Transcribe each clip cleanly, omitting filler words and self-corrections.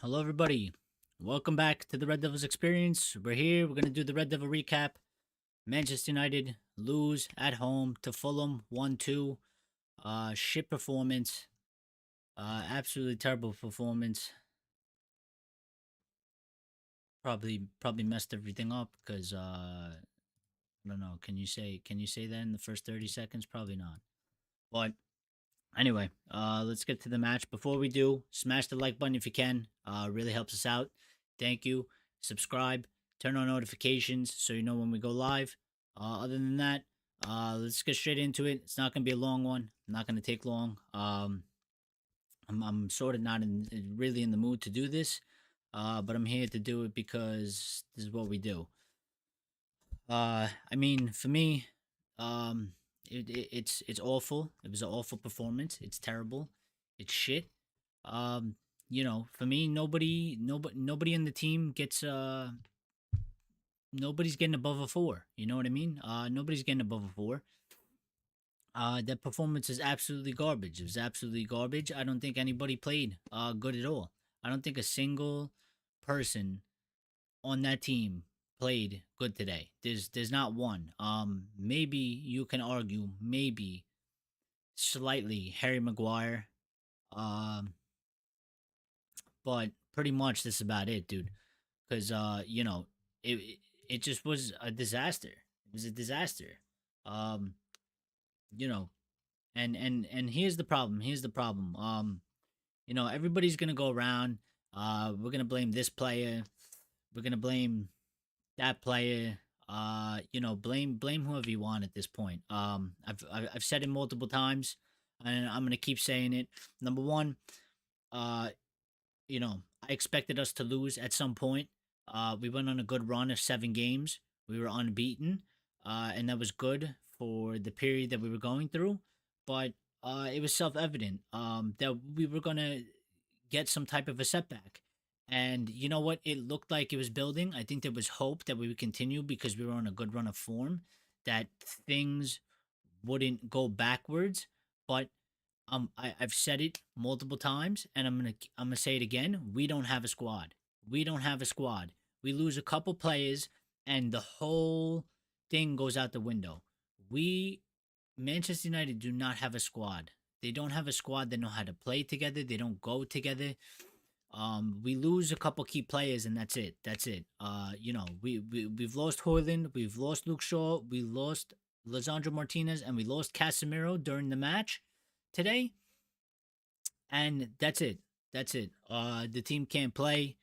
Hello, everybody. Welcome back to the Red Devils Experience. We're here. We're going to do the Red Devil recap. Manchester United lose at home to Fulham 1-2. Shit performance. Absolutely terrible performance. Probably messed everything up because I don't know. Can you say that in the first 30 seconds? Probably not. But anyway, let's get to the match. Before we do, smash the like button if you can. Really helps us out. Thank you. Subscribe. Turn on notifications so you know when we go live. Other than that, let's get straight into it. It's not gonna be a long one. Not gonna take long. I'm sort of not really in the mood to do this, but I'm here to do it because this is what we do. I mean, for me, um, it's awful. It was an awful performance. It's terrible. It's shit. Um, for me, nobody in the team gets nobody's getting above a four. You know what I mean? Nobody's getting above a four. That performance is absolutely garbage. It was absolutely garbage. I don't think anybody played good at all. I don't think a single person on that team played good today. There's not one. Maybe you can argue maybe slightly Harry Maguire. Um, but pretty much this is about it, dude. Because it just was a disaster. It was a disaster. Um, you know, and here's the problem. Here's the problem. Everybody's gonna go around. We're gonna blame this player. We're gonna blame that player. Blame whoever you want at this point. I've said it multiple times, and I'm gonna keep saying it. Number one, uh, I expected us to lose at some point. We went on a good run of 7 games. We were unbeaten, and that was good for the period that we were going through. But it was self evident that we were gonna get some type of a setback. And you know what? It looked like it was building. I think there was hope that we would continue because we were on a good run of form, that things wouldn't go backwards. But I've said it multiple times, and I'm gonna say it again. We don't have a squad. We don't have a squad. We lose a couple players, and the whole thing goes out the window. We Manchester United do not have a squad. They don't have a squad that know how to play together. They don't go together. We lose a couple key players, and that's it. That's it. We've lost Hoyland, we've lost Luke Shaw, we lost Lisandro Martinez, and we lost Casemiro during the match today, and that's it. That's it. The team can't play.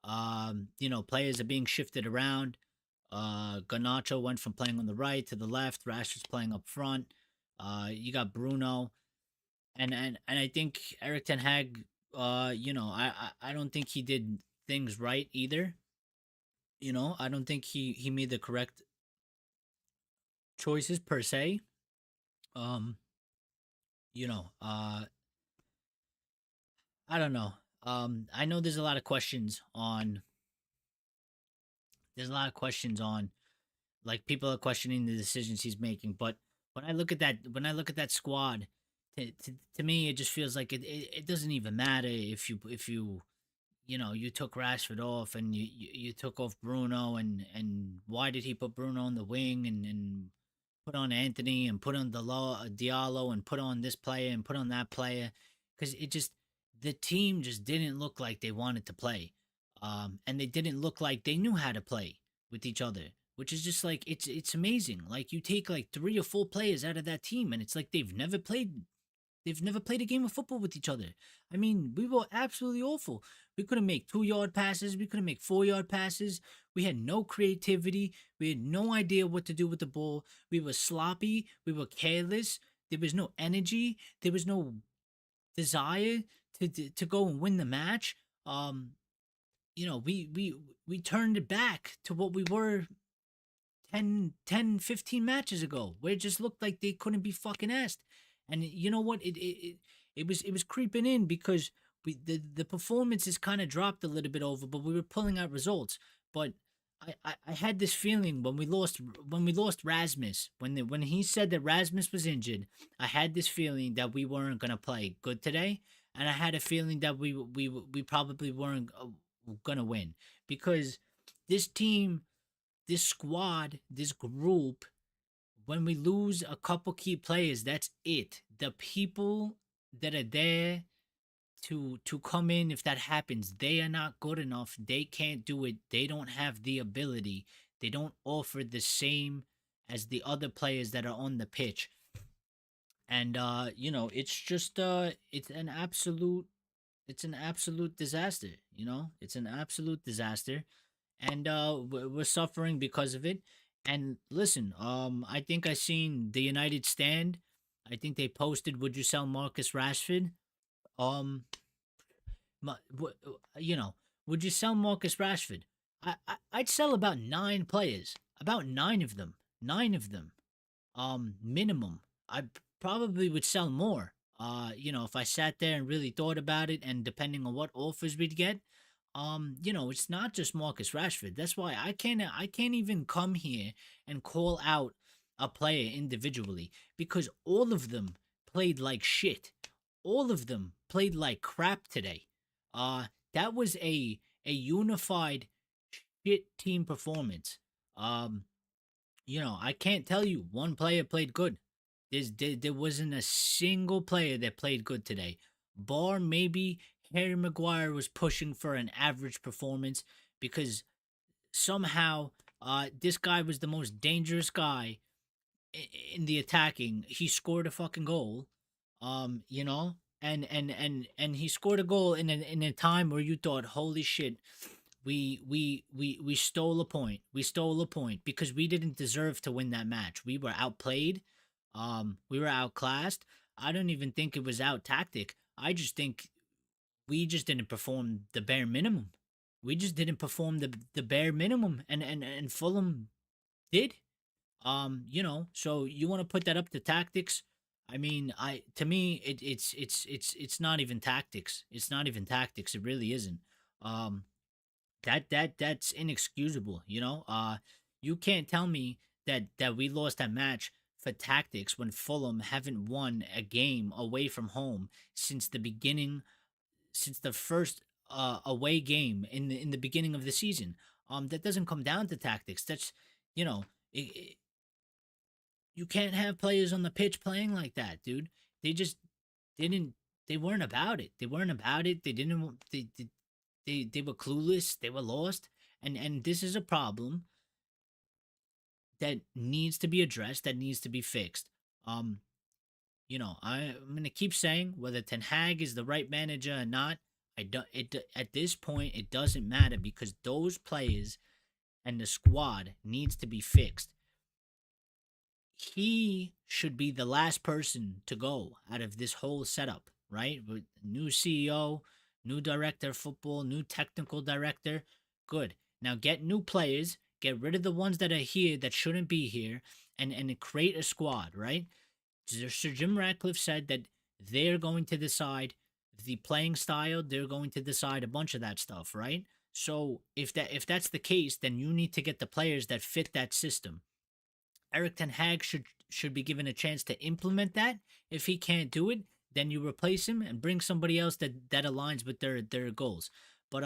Players are being shifted around. Garnacho went from playing on the right to the left. Rashford's playing up front. You got Bruno, and I think Eric Ten Hag. I don't think he did things right either. I don't think he made the correct choices per se. Um, you know, uh, I don't know. I know there's a lot of questions on, like, people are questioning the decisions he's making. But when I look at that squad, to me, it just feels like it doesn't even matter if you took Rashford off and you took off Bruno, and why did he put Bruno on the wing and put on Anthony and put on Diallo and put on this player and put on that player? Because the team just didn't look like they wanted to play, and they didn't look like they knew how to play with each other, which is just like it's amazing. Like, you take like 3 or 4 players out of that team, and it's like they've never played a game of football with each other. I mean, we were absolutely awful. We couldn't make 2 yard passes. We couldn't make 4 yard passes. We had no creativity. We had no idea what to do with the ball. We were sloppy. We were careless. There was no energy. There was no desire to go and win the match. We turned it back to what we were 15 matches ago, where it just looked like they couldn't be fucking asked. And you know what? It was creeping in because the performances kind of dropped a little bit over, but we were pulling out results. But I had this feeling when we lost Rasmus, when he said that Rasmus was injured, I had this feeling that we weren't gonna play good today. and I had a feeling that we probably weren't gonna win because this team, this squad, this group, when we lose a couple key players, that's it. The people that are there to come in, if that happens, they are not good enough. They can't do it. They don't have the ability. They don't offer the same as the other players that are on the pitch. And it's just it's an absolute disaster, It's an absolute disaster, and we're suffering because of it. And listen, I think I seen the United stand. I think they posted, "Would you sell Marcus Rashford?" Um, you know, would you sell Marcus Rashford? I'd sell about nine players, about nine of them, minimum. Probably would sell more. If I sat there and really thought about it, and depending on what offers we'd get, it's not just Marcus Rashford. That's why I can't even come here and call out a player individually because all of them played like shit. All of them played like crap today. That was a unified shit team performance. Um, I can't tell you one player played good. There wasn't a single player that played good today. Bar maybe Harry Maguire was pushing for an average performance because somehow this guy was the most dangerous guy in the attacking. He scored a fucking goal. And he scored a goal in a time where you thought, holy shit, we stole a point. We stole a point because we didn't deserve to win that match. We were outplayed. We were outclassed. I don't even think it was out tactic. I just think we just didn't perform the bare minimum. We just didn't perform the bare minimum, and Fulham did. So you want to put that up to tactics? I mean, I to me it's not even tactics. It's not even tactics. It really isn't. Um, that's inexcusable. You can't tell me that we lost that match for tactics when Fulham haven't won a game away from home since the beginning, since the first away game in the beginning of the season. That doesn't come down to tactics. That's you know. You can't have players on the pitch playing like that, dude. They just didn't. They weren't about it. They weren't about it. They didn't. They were clueless. They were lost. And this is a problem that needs to be addressed. That needs to be fixed. Um, I'm gonna keep saying whether Ten Hag is the right manager or not. I don't. At this point, it doesn't matter because those players and the squad needs to be fixed. He should be the last person to go out of this whole setup, right? With new CEO, new director of football, new technical director. Good. Now get new players, get rid of the ones that are here that shouldn't be here, and create a squad, right? Sir Jim Ratcliffe said that they're going to decide the playing style, they're going to decide a bunch of that stuff, right? So if that's the case, then you need to get the players that fit that system. Eric Ten Hag should be given a chance to implement that. If he can't do it, then you replace him and bring somebody else that aligns with their goals. But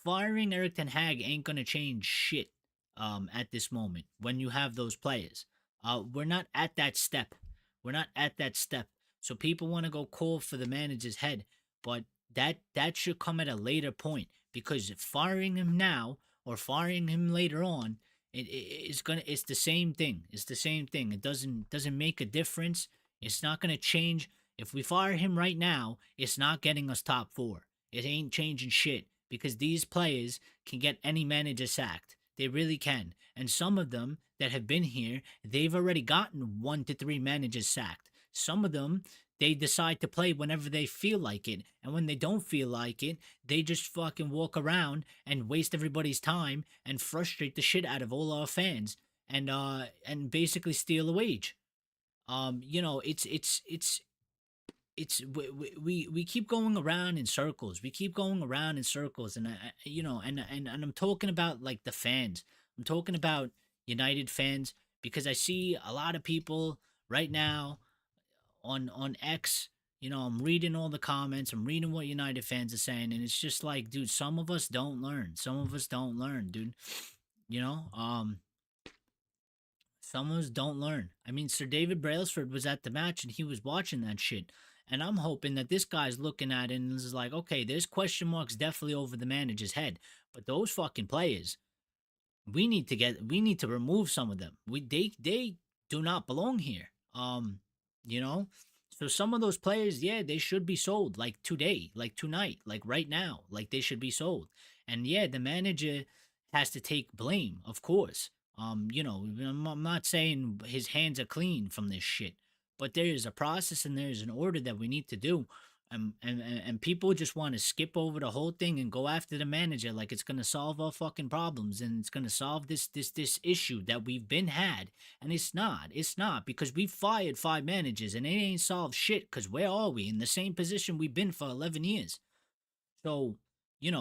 firing Eric Ten Hag ain't gonna change shit at this moment when you have those players. We're not at that step. We're not at that step. So people want to go call for the manager's head, but that should come at a later point because firing him now or firing him later on, it's the same thing. It's the same thing. It doesn't make a difference. It's not gonna change. If we fire him right now, it's not getting us top four. It ain't changing shit because these players can get any manager sacked. They really can. And some of them that have been here, they've already gotten 1 to 3 managers sacked. Some of them, they decide to play whenever they feel like it. And when they don't feel like it, they just fucking walk around and waste everybody's time and frustrate the shit out of all our fans and basically steal a wage. It's we keep going around in circles. We keep going around in circles, and and I'm talking about like the fans. I'm talking about United fans because I see a lot of people right now on X. I'm reading all the comments, I'm reading what United fans are saying, and it's just like, dude, some of us don't learn. Some of us don't learn, dude. You know, some of us don't learn. I mean, Sir David Brailsford was at the match and he was watching that shit. And I'm hoping that this guy's looking at it and is like, okay, there's question marks definitely over the manager's head. But those fucking players, we need to remove some of them. They do not belong here. You know, so some of those players, yeah, they should be sold like today, like tonight, like right now, like they should be sold. And yeah, the manager has to take blame, of course. I'm not saying his hands are clean from this shit, but there is a process and there is an order that we need to do. And people just want to skip over the whole thing and go after the manager like it's gonna solve our fucking problems and it's gonna solve this issue that we've been had. And it's not. It's not, because we fired 5 managers and it ain't solved shit. Cause where are we? In the same position we've been for 11 years. So, you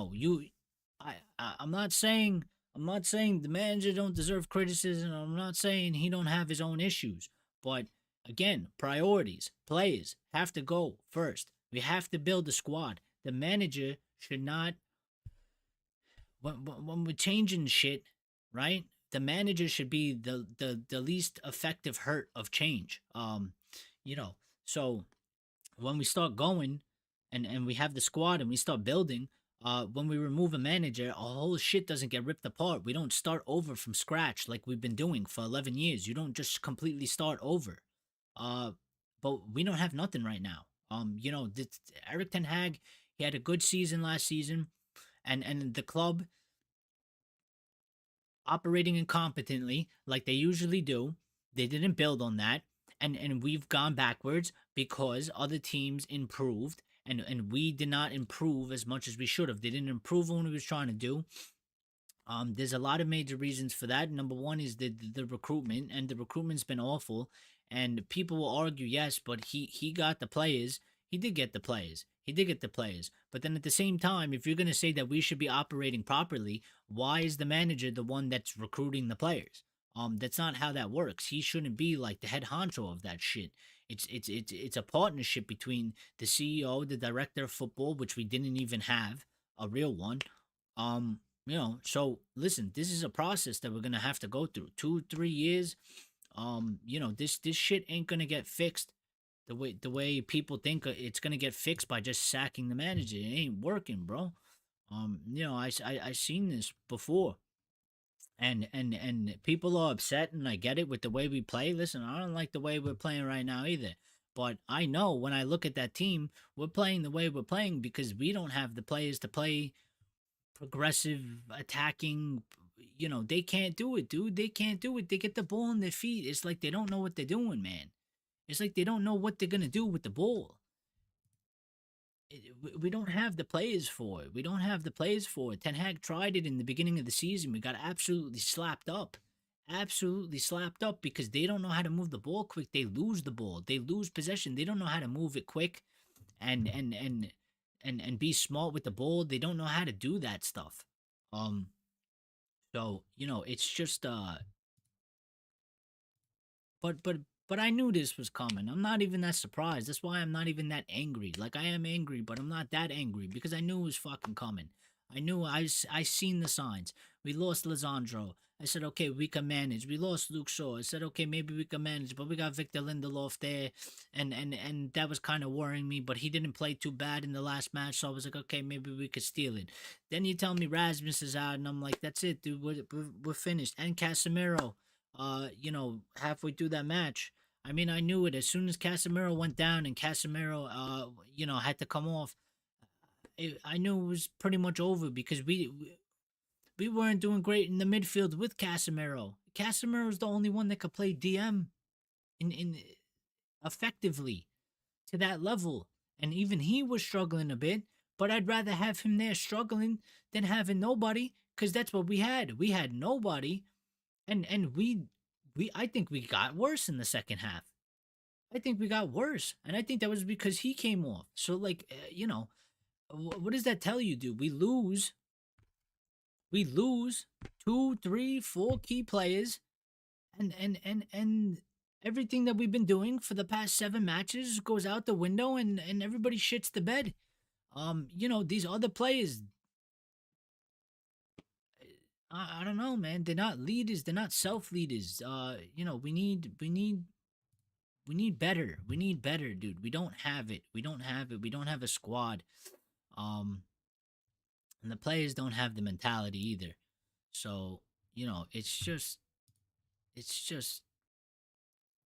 I'm not saying the manager don't deserve criticism. I'm not saying he don't have his own issues. But again, priorities, players have to go first. We have to build a squad. The manager should not, when we're changing shit, right? The manager should be the least effective hurt of change. You know, so when we start going and we have the squad and we start building, when we remove a manager, our whole shit doesn't get ripped apart. We don't start over from scratch like we've been doing for 11 years. You don't just completely start over. Uh, but we don't have nothing right now. Eric Ten Hag, he had a good season last season, and the club operating incompetently like they usually do. They didn't build on that. And we've gone backwards because other teams improved and we did not improve as much as we should have. They didn't improve on what we was trying to do. There's a lot of major reasons for that. Number one is the recruitment, and the recruitment's been awful. And people will argue, yes, but he got the players. He did get the players. He did get the players. But then at the same time, if you're gonna say that we should be operating properly, why is the manager the one that's recruiting the players? That's not how that works. He shouldn't be like the head honcho of that shit. It's a partnership between the CEO, the director of football, which we didn't even have a real one. So listen, this is a process that we're gonna have to go through. 2, 3 years. This shit ain't gonna get fixed the way people think it's gonna get fixed by just sacking the manager. It ain't working, bro. I seen this before, and people are upset, and I get it with the way we play. Listen, I don't like the way we're playing right now either. But I know when I look at that team, we're playing the way we're playing because we don't have the players to play progressive attacking. They can't do it, dude. They can't do it. They get the ball in their feet. It's like they don't know what they're doing, man. It's like they don't know what they're gonna do with the ball. We don't have the players for it. We don't have the players for it. Ten Hag tried it in the beginning of the season. We got absolutely slapped up. Absolutely slapped up because they don't know how to move the ball quick. They lose the ball. They lose possession. They don't know how to move it quick and be smart with the ball. They don't know how to do that stuff. Um so, it's just but I knew this was coming. I'm not even that surprised. That's why I'm not even that angry. Like I am angry, but I'm not that angry because I knew it was fucking coming. I seen the signs. We lost Lisandro. I said, okay, we can manage. We lost Luke Shaw. I said, okay, maybe we can manage, but we got Victor Lindelof there, and that was kind of worrying me. But he didn't play too bad in the last match, so I was like, okay, maybe we could steal it. Then you tell me Rasmus is out, and I'm like, that's it, dude. We're finished. And Casemiro, halfway through that match, I mean, I knew it as soon as Casemiro went down and Casemiro, had to come off. I knew it was pretty much over because we weren't doing great in the midfield with Casemiro. Casemiro is the only one that could play DM in effectively to that level, and even he was struggling a bit. But I'd rather have him there struggling than having nobody, because that's what we had. We had nobody, and we I think we got worse in the second half. I think we got worse, and I think that was because he came off. So, like, what does that tell you, dude? We lose 2, 3, 4 key players, and Everything that we've been doing for the past 7 matches goes out the window, and everybody shits the bed. These other players, I don't know, man. They're not leaders. They're not self leaders. We need better. We need better, dude. We don't have it. We don't have it. We don't have a squad. Um, and the players don't have the mentality either. So it's just.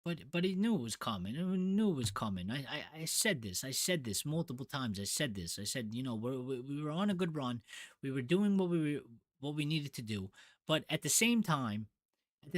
But he knew it was coming. He knew it was coming. I said this. I said this multiple times. I said this. I said, we were on a good run. We were doing what we needed to do. But at the same time, I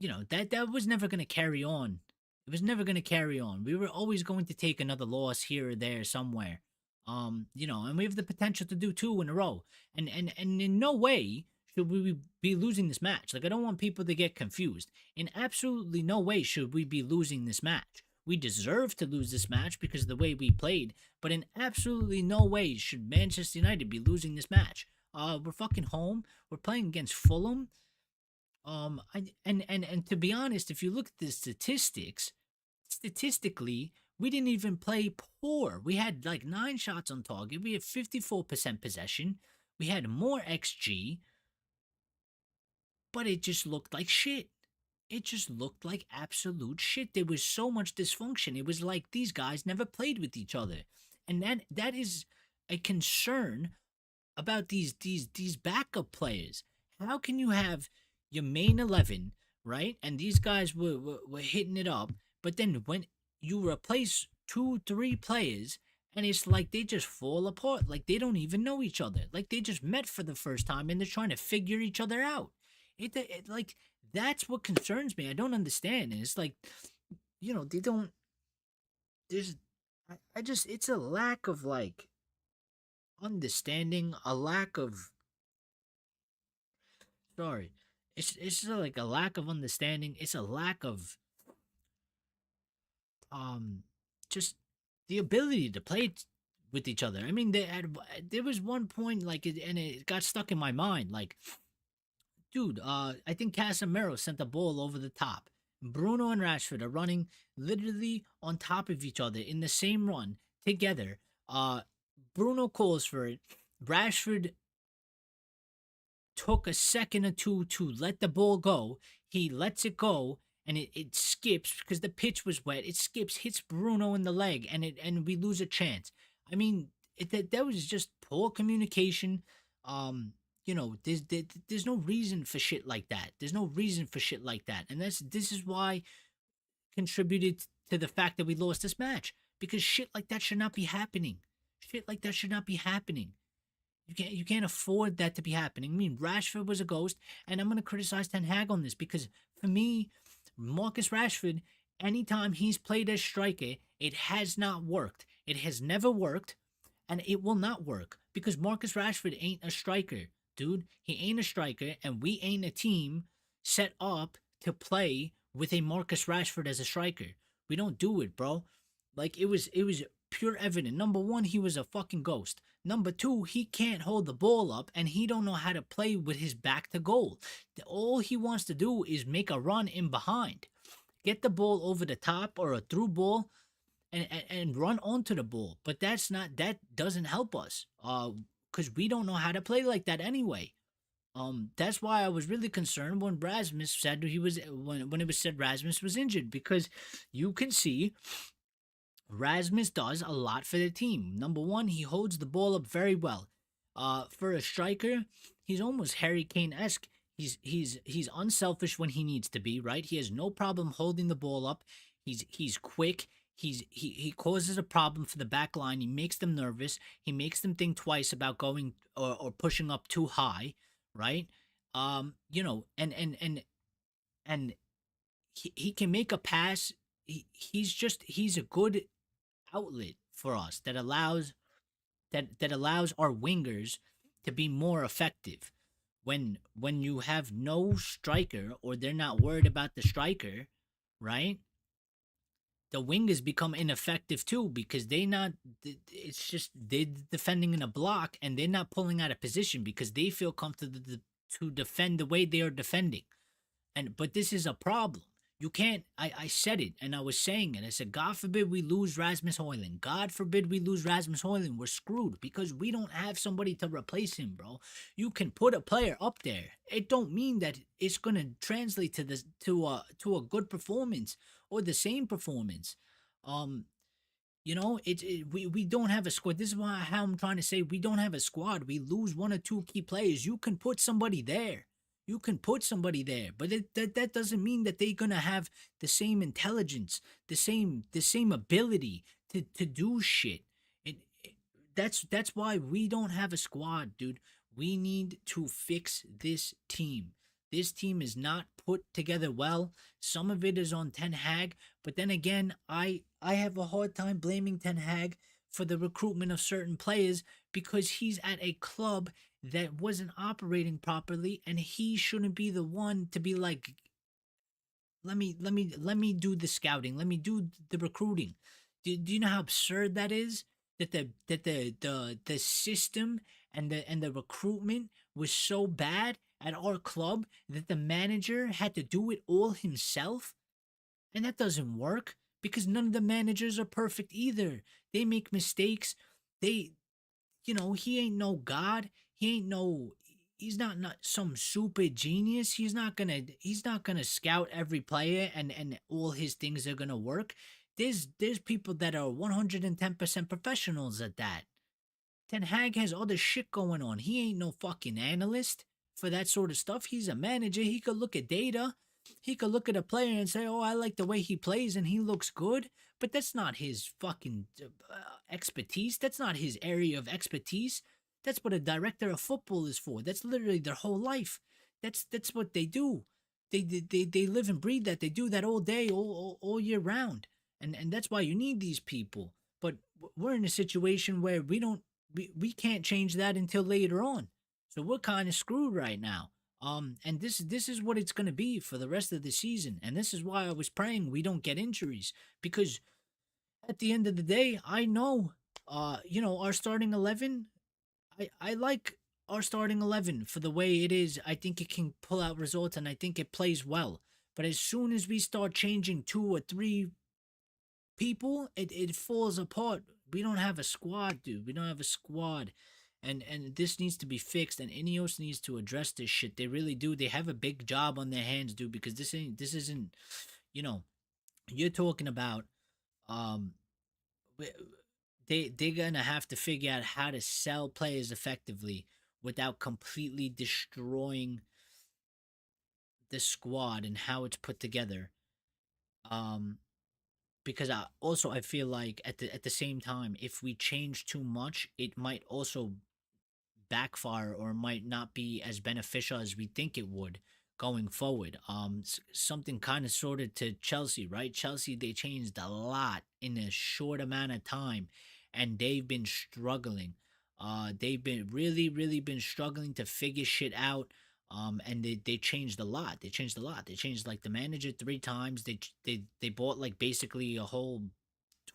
that was never going to carry on. It was never going to carry on. We were always going to take another loss here or there somewhere. And we have the potential to do two in a row. And in no way should we be losing this match. Like, I don't want people to get confused. In absolutely no way should we be losing this match. We deserve to lose this match because of the way we played, but in absolutely no way should Manchester United be losing this match. We're fucking home. We're playing against Fulham. And to be honest, if you look at the statistics, statistically, we didn't even play poor. We had like 9 shots on target. We had 54% possession. We had more XG, but it just looked like shit. It just looked like absolute shit. There was so much dysfunction. It was like these guys never played with each other. And that is a concern about these backup players. How can you have your main 11, right? And these guys were hitting it up, but then when you replace 2 3 players, and it's like they just fall apart, like they don't even know each other, like they just met for the first time and they're trying to figure each other out. It like that's what concerns me. I don't understand, and it's like they don't. There's I just it's a lack of like understanding, a lack of sorry. It's just like a lack of understanding. It's a lack of um just the ability to play with each other. I mean, there was one point like and it got stuck in my mind. Like, dude, I think Casemiro sent the ball over the top. Bruno and Rashford are running literally on top of each other in the same run together. Bruno calls for it. Rashford took a second or two to let the ball go. He lets it go and it skips because the pitch was wet. It skips, hits Bruno in the leg, and we lose a chance. I mean, that was just poor communication. There's no reason for shit like that. There's no reason for shit like that, and this is why contributed to the fact that we lost this match because shit like that should not be happening. Shit like that should not be happening. You can't afford that to be happening. I mean, Rashford was a ghost, and I'm gonna criticize Ten Hag on this because for me, Marcus Rashford, anytime he's played as striker, it has not worked. It has never worked, and it will not work because Marcus Rashford ain't a striker, dude. He ain't a striker, and we ain't a team set up to play with a Marcus Rashford as a striker. We don't do it, bro. Like it was pure evident. Number one, he was a fucking ghost. Number two, he can't hold the ball up and he don't know how to play with his back to goal. All he wants to do is make a run in behind. Get the ball over the top or a through ball and run onto the ball. But that doesn't help us. Because we don't know how to play like that anyway. That's why I was really concerned when Rasmus said when it was said Rasmus was injured because you can see Rasmus does a lot for the team. Number one, he holds the ball up very well. For a striker, he's almost Harry Kane esque. He's unselfish when he needs to be. Right, he has no problem holding the ball up. He's quick. He causes a problem for the back line. He makes them nervous. He makes them think twice about going or pushing up too high. Right. And he can make a pass. He's a good outlet for us that allows our wingers to be more effective. When you have no striker or they're not worried about the striker, right? The wingers become ineffective too because it's just they're defending in a block and they're not pulling out of position because they feel comfortable to defend the way they are defending. But this is a problem. You can't. I said it, and I was saying it. I said, God forbid we lose Rasmus Hoyland. God forbid we lose Rasmus Hoyland. We're screwed because we don't have somebody to replace him, bro. You can put a player up there. It don't mean that it's gonna translate to this to a good performance or the same performance. Um, we don't have a squad. This is why how I'm trying to say we don't have a squad. We lose one or two key players. You can put somebody there. You can put somebody there, but that doesn't mean that they're gonna have the same intelligence, the same ability to do shit. It that's why we don't have a squad, dude. We need to fix this team. This team is not put together well. Some of it is on Ten Hag, but then again, I have a hard time blaming Ten Hag for the recruitment of certain players because he's at a club that wasn't operating properly, and he shouldn't be the one to be like, let me do the scouting, let me do the recruiting. Do you know how absurd that is? That the system and the recruitment was so bad at our club that the manager had to do it all himself, and that doesn't work because none of the managers are perfect either. They make mistakes. They he ain't no god. He's not some super genius. He's not gonna scout every player and all his things are gonna work. There's people that are 110% professionals at that. Ten Hag has other shit going on. He ain't no fucking analyst for that sort of stuff. He's a manager. He could look at data. He could look at a player and say, "Oh, I like the way he plays and he looks good." But that's not his fucking expertise. That's not his area of expertise. That's what a director of football is for. That's literally their whole life. That's what they do. They live and breathe that. They do that all day, all year round. And that's why you need these people. But we're in a situation where we can't change that until later on. So we're kind of screwed right now. And this is what it's gonna be for the rest of the season. And this is why I was praying we don't get injuries because at the end of the day, I know, our starting 11. I like our starting 11 for the way it is. I think it can pull out results, and I think it plays well. But as soon as we start changing two or three people, it falls apart. We don't have a squad, dude. We don't have a squad. And this needs to be fixed, and Ineos needs to address this shit. They really do. They have a big job on their hands, dude, because this isn't, you know, you're talking about um they're gonna have to figure out how to sell players effectively without completely destroying the squad and how it's put together. Um because I feel like at the same time, if we change too much, it might also backfire or might not be as beneficial as we think it would going forward. Something kind of sorted to Chelsea, right? Chelsea, they changed a lot in a short amount of time, and they've been struggling. They've been really been struggling to figure shit out. And they changed a lot. They changed a lot. They changed like the manager three times. They bought like basically a whole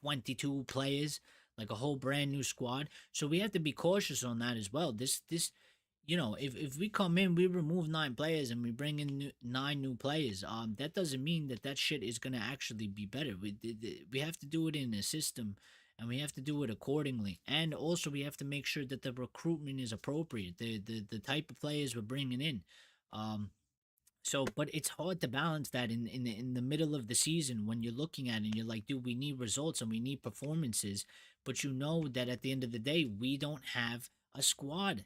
22 players, like a whole brand new squad. So we have to be cautious on that as well. This if we come in, we remove 9 players and we bring in 9 new players. That doesn't mean that shit is gonna actually be better. We have to do it in a system, and we have to do it accordingly. And also, we have to make sure that the recruitment is appropriate. The type of players we're bringing in. Um, but it's hard to balance that in the middle of the season when you're looking at it and you're like, dude, we need results and we need performances, but you know that at the end of the day, we don't have a squad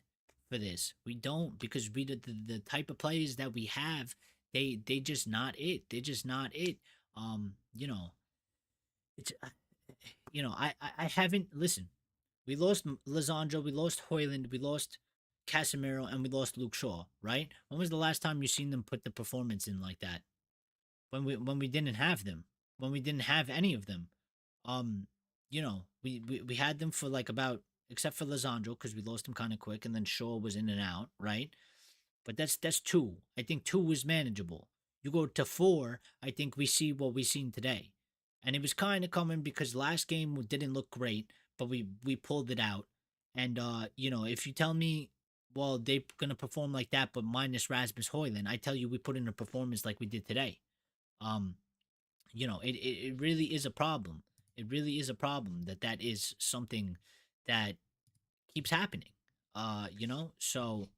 for this. We don't because the type of players that we have, they just not it. They're just not it. Um, you know, it's I haven't listen. We lost Lizandro, we lost Hoyland, we lost Casemiro, and we lost Luke Shaw. Right? When was the last time you seen them put the performance in like that? When we didn't have them, when we didn't have any of them. Um, we had them for like about except for Lizandro because we lost him kind of quick, and then Shaw was in and out. Right? But that's two. I think two was manageable. You go to four, I think we see what we seen today. And it was kind of coming because last game didn't look great, but we pulled it out. And if you tell me well, they're gonna perform like that, but minus Rasmus Hoyland. I tell you, we put in a performance like we did today. Um, it really is a problem. It really is a problem that is something that keeps happening. So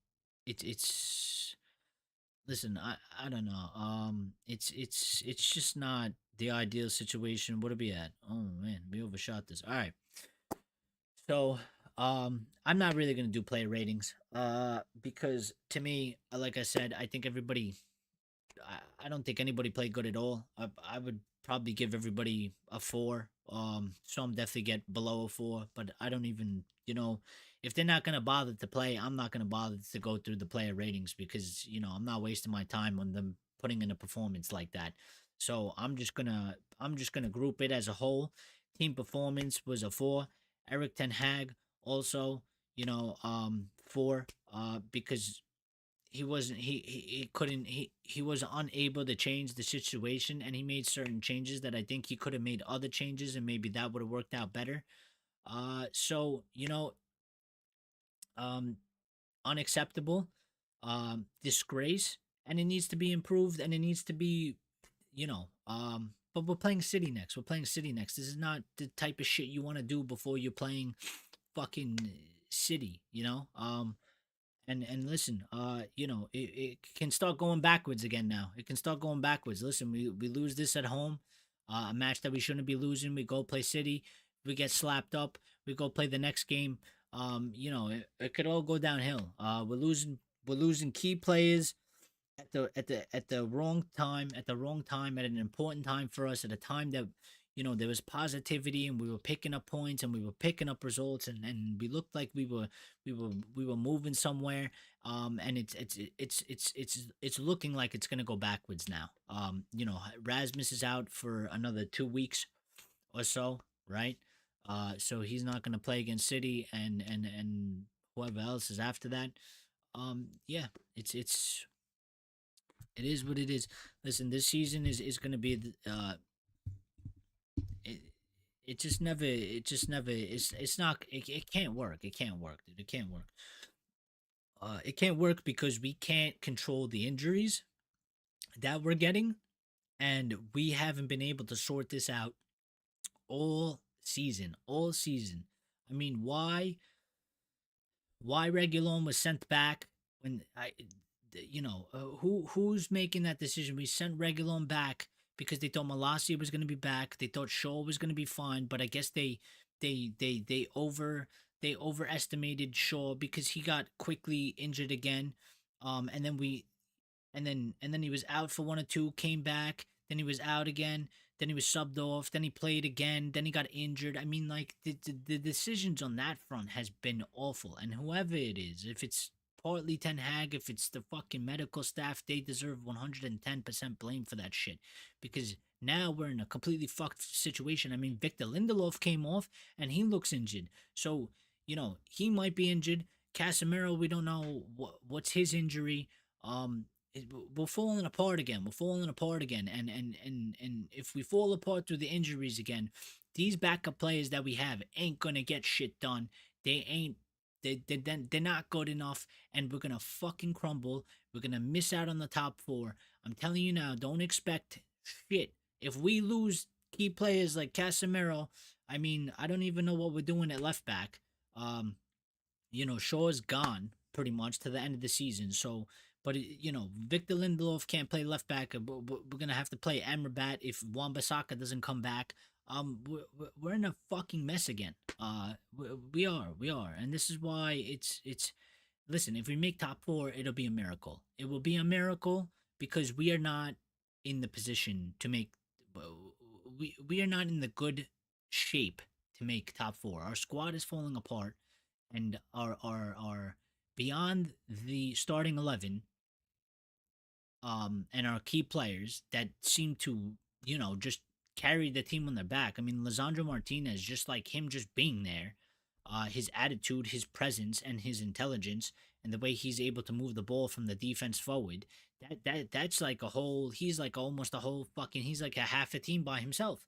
it's listen, I don't know. It's just not the ideal situation. What are we at? Oh man, we overshot this. All right. So, I'm not really gonna do player ratings, because to me, like I said, I think everybody. I don't think anybody played good at all. I would probably give everybody a four. Some definitely get below a four, but I don't even, if they're not gonna bother to play, I'm not gonna bother to go through the player ratings because I'm not wasting my time on them putting in a performance like that. So I'm just gonna group it as a whole. Team performance was a four. Eric Ten Hag also, four. Because he couldn't he was unable to change the situation, and he made certain changes that I think he could have made other changes, and maybe that would have worked out better. So um unacceptable, disgrace, and it needs to be improved, and it needs to be, but we're playing City next. We're playing City next. This is not the type of shit you want to do before you're playing fucking City, and listen, it can start going backwards again now. It can start going backwards. Listen, we lose this at home, a match that we shouldn't be losing. We go play City, we get slapped up. We go play the next game. It could all go downhill. We're losing key players at the wrong time, at an important time for us, at a time that there was positivity, and we were picking up points, and we were picking up results, and we looked like we were moving somewhere. And it's looking like it's gonna go backwards now. Rasmus is out for another 2 weeks or so, right? So he's not gonna play against City, and whoever else is after that. Yeah, it is what it is. Listen, this season is going to be it, it just never it's not it can't work. It can't work, dude. It can't work. It can't work because we can't control the injuries that we're getting, and we haven't been able to sort this out all season. All season. I mean, why Regulon was sent back when who's making that decision? We sent Regulon back because they thought Malasia was going to be back. They thought Shaw was going to be fine, but I guess they overestimated Shaw because he got quickly injured again. And then he was out for one or two, came back, then he was out again, then he was subbed off, then he played again, then he got injured. I mean, like the decisions on that front has been awful, and whoever it is, if it's partly Ten Hag, if it's the fucking medical staff, they deserve 110% blame for that shit, because now we're in a completely fucked situation. I mean, Victor Lindelof came off and he looks injured, so he might be injured. Casemiro, we don't know what's his injury. Um, we're falling apart again. We're falling apart again. And if we fall apart through the injuries again, these backup players that we have ain't gonna get shit done. They ain't. They're not good enough, and we're gonna fucking crumble. We're gonna miss out on the top four. I'm telling you now. Don't expect shit. If we lose key players like Casemiro, I mean, I don't even know what we're doing at left back. Um, Shaw's gone pretty much to the end of the season. So, but Victor Lindelof can't play left back. We're gonna have to play Amrabat if Wan-Bissaka doesn't come back. We're in a fucking mess again. We are, and this is why it's. Listen, if we make top four, it'll be a miracle. It will be a miracle because we are not in the position to make. We are not in the good shape to make top four. Our squad is falling apart, and are beyond the starting 11, and our key players that seem to just carry the team on their back. I mean, Lisandro Martinez, just like him just being there, his attitude, his presence, and his intelligence, and the way he's able to move the ball from the defense forward, that's like a whole. He's like almost a whole fucking. He's like a half a team by himself.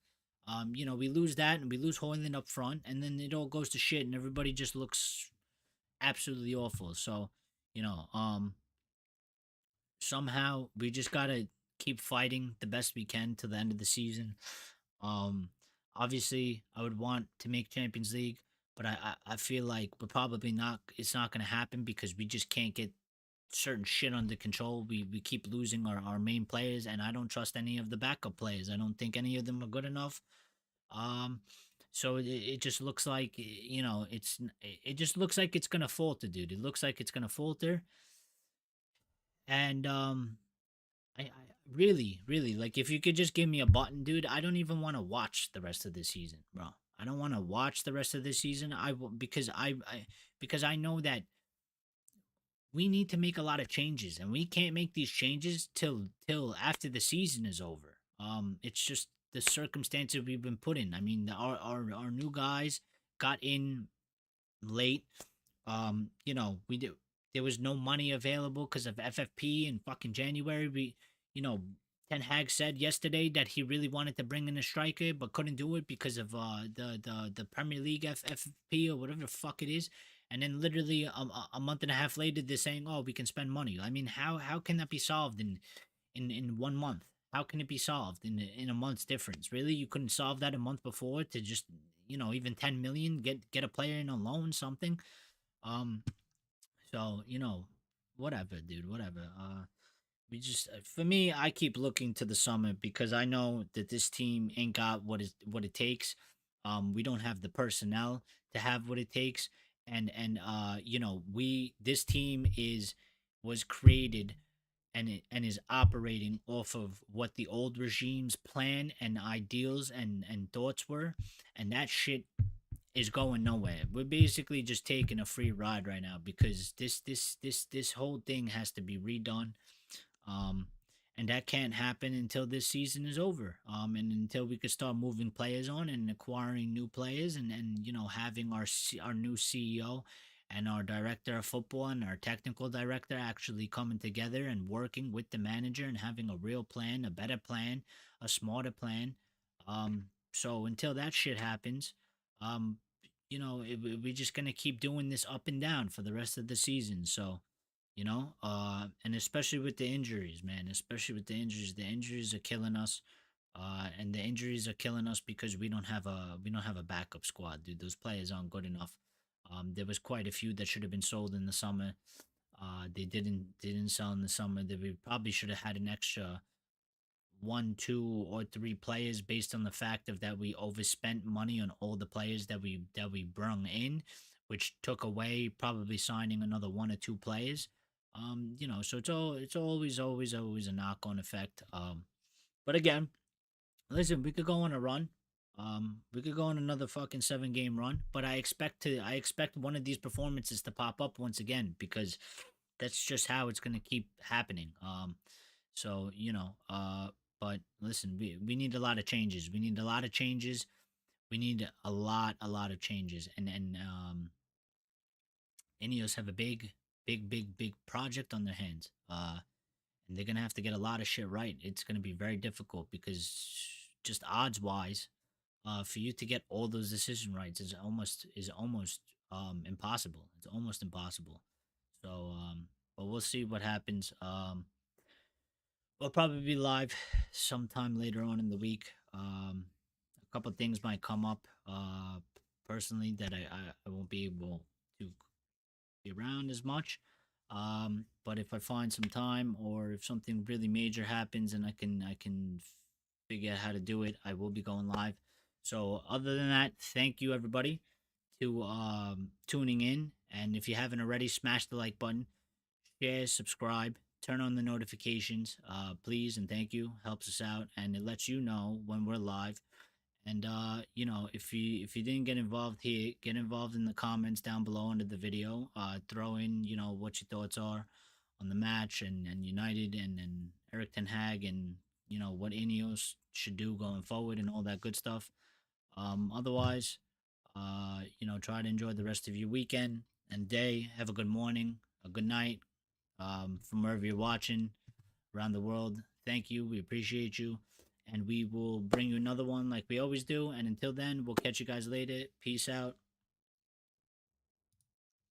We lose that, and we lose Hoyland up front, and then it all goes to shit, and everybody just looks absolutely awful. So, You know, somehow we just gotta keep fighting the best we can to the end of the season. Um, Obviously, I would want to make Champions League, but I feel like we're probably not. It's not gonna happen because we just can't get certain shit under control. We keep losing our main players, and I don't trust any of the backup players. I don't think any of them are good enough. Um, so it just looks like it just looks like it's gonna falter, dude. It looks like it's gonna falter, and I really, really like if you could just give me a button, dude. I don't even want to watch the rest of the season, bro. I don't want to watch the rest of the season. I will because I know that we need to make a lot of changes, and we can't make these changes till after the season is over. It's just the circumstances we've been put in. I mean, our new guys got in late. We do. There was no money available because of FFP in fucking January. You know, Ten Hag said yesterday that he really wanted to bring in a striker, but couldn't do it because of the Premier League FFP or whatever the fuck it is. And then literally a month and a half later, they're saying, "Oh, we can spend money." I mean, how can that be solved in 1 month? How can it be solved in a month's difference? Really, you couldn't solve that a month before to just even 10 million get a player in a loan something. Um, so whatever, dude, whatever. We just for me, I keep looking to the summer because I know that this team ain't got what it takes. We don't have the personnel to have what it takes, and we this team was created and is operating off of what the old regime's plan and ideals and thoughts were, and that shit is going nowhere. We're basically just taking a free ride right now because this whole thing has to be redone. Um, and that can't happen until this season is over. And until we could start moving players on and acquiring new players, and having our new CEO and our director of football and our technical director actually coming together and working with the manager and having a real plan, a better plan, a smarter plan. So until that shit happens, um, we're just gonna keep doing this up and down for the rest of the season. So and especially with the injuries, man, especially with the injuries are killing us. And the injuries are killing us because we don't have a backup squad, dude. Those players aren't good enough. There was quite a few that should have been sold in the summer. They didn't sell in the summer. That we probably should have had an extra one, two, or three players based on the fact of that we overspent money on all the players that we brung in, which took away probably signing another one or two players. So it's always a knock on effect. But again, listen, we could go on a run. We could go on another fucking 7 game run, but I expect one of these performances to pop up once again because that's just how it's gonna keep happening. So but listen, we need a lot of changes. We need a lot of changes. We need a lot of changes, and Ineos have a big project on their hands. And they're gonna have to get a lot of shit right. It's gonna be very difficult because just odds wise, for you to get all those decision rights is almost impossible. It's almost impossible. So but we'll see what happens. We'll probably be live sometime later on in the week. A couple things might come up personally that I won't be able to be around as much. But if I find some time or if something really major happens and I can figure out how to do it, I will be going live. So other than that, thank you everybody to tuning in. And if you haven't already, smash the like button, share, subscribe, turn on the notifications, please and thank you. Helps us out and it lets you know when we're live. And if you didn't get involved here, get involved in the comments down below under the video. Throw in what your thoughts are on the match and United and Eric Ten Hag and what Ineos should do going forward and all that good stuff. Otherwise, try to enjoy the rest of your weekend and day. Have a good morning, a good night, from wherever you're watching around the world. Thank you. We appreciate you. And we will bring you another one like we always do. And until then, we'll catch you guys later. Peace out.